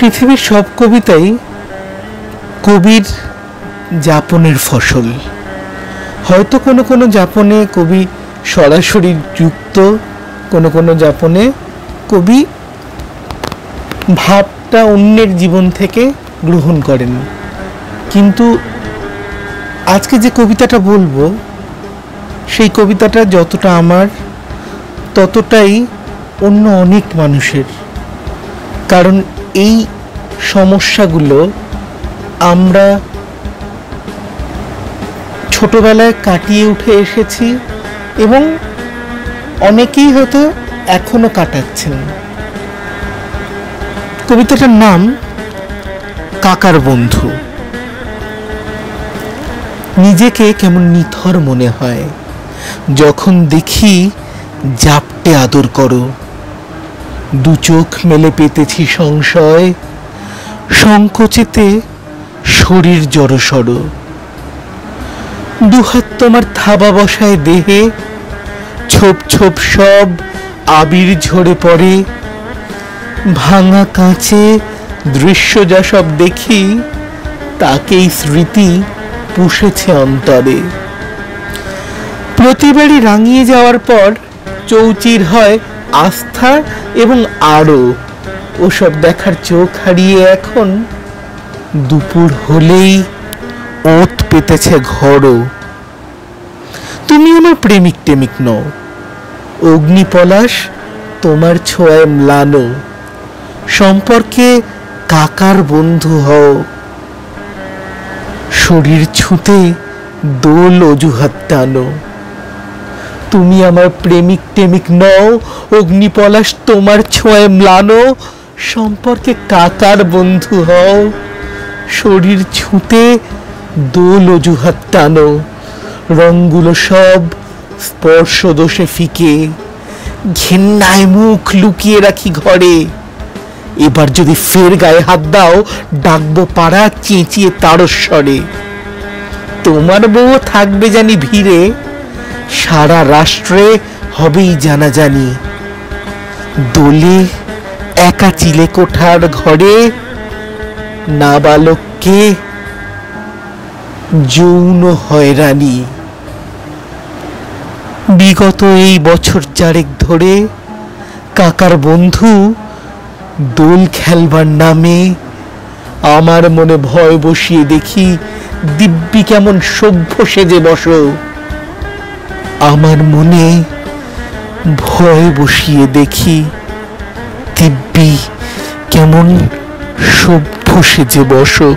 পৃথিবীর সব কবিতাই কবির যাপনের ফসল। হয়তো কোনো কোনো যাপনে কবি সরাসরি যুক্ত, কোনো কোনো যাপনে কবি ভাবটা অন্যের জীবন থেকে গ্রহণ করেন। কিন্তু আজকে যে কবিতাটা বলবো, সেই কবিতাটা যতটা আমার ততটাই অন্য অনেক মানুষের। কারণ এই সমস্যাগুলো আমরা ছোটবেলায় কাটিয়ে উঠে এসেছি এবং অনেকেই হয়তো এখনো কাটাচ্ছেন। কবিতাটার নাম কাকার বন্ধু। নিজেকে কেমন নিথর মনে হয় যখন দেখি জাপটে আদর করো। দু চোখ মেলে পেতেছি সংশয়, সংকোচেতে শরীর জড়সড়। দুহাত তোমার থাবা বসায় দেহে, ছোপ ছোপ সব আবির ঝরে পড়ে। ভাঙা কাঁচে দৃশ্য যা সব দেখি, তাকেই স্মৃতি পুষেছে অন্তরে। প্রতিবারই রাঙিয়ে যাওয়ার পর চৌচির হয় আস্থা এবং আরো ওসব দেখার চোখ হারিয়ে এখন দুপুর হলেই ওত পেতেছে ঘরও। তুমি আমার প্রেমিক টেমিক নও, অগ্নিপলাশ তোমার ছোঁয়ায় ম্লানো। সম্পর্কে কাকার বন্ধু হও, শরীর ছুঁতে দোল অজুহাত টানো। তুমি আমার প্রেমিক টেমিক নও, অগ্নিপলাশ তোমার ছোঁয়ায় ম্লানো। সম্পর্কে কাকার বন্ধু হও, শরীর ছুঁতে দোল অজুহাত টানো। রঙগুলো সব স্পর্শ দোষে ফিকে, ঘেন্নায় মুখ লুকিয়ে রাখি ঘরে। এবার যদি ফের গায়ে হাত দাও, ডাকবো পাড়া চেঁচিয়ে তারস্বরে। তোমার বউ থাকবে জানি ভিড়ে, সারা রাষ্ট্রে হবেই জানাজানি। দোলে একা চিলে কোঠার ঘরে, নাবালককে যৌন হয়রানি। বিগত এই বছর চারেক ধরে কাকার বন্ধু দোল খেলবার নামে আমার মনে ভয় বসিয়ে দেখি, দিব্যি কেমন সভ্য সেজে বসো। আমার মনে ভয় বসিয়ে দেখি, দিব্যি কেমন সভ্য সেজে বসো।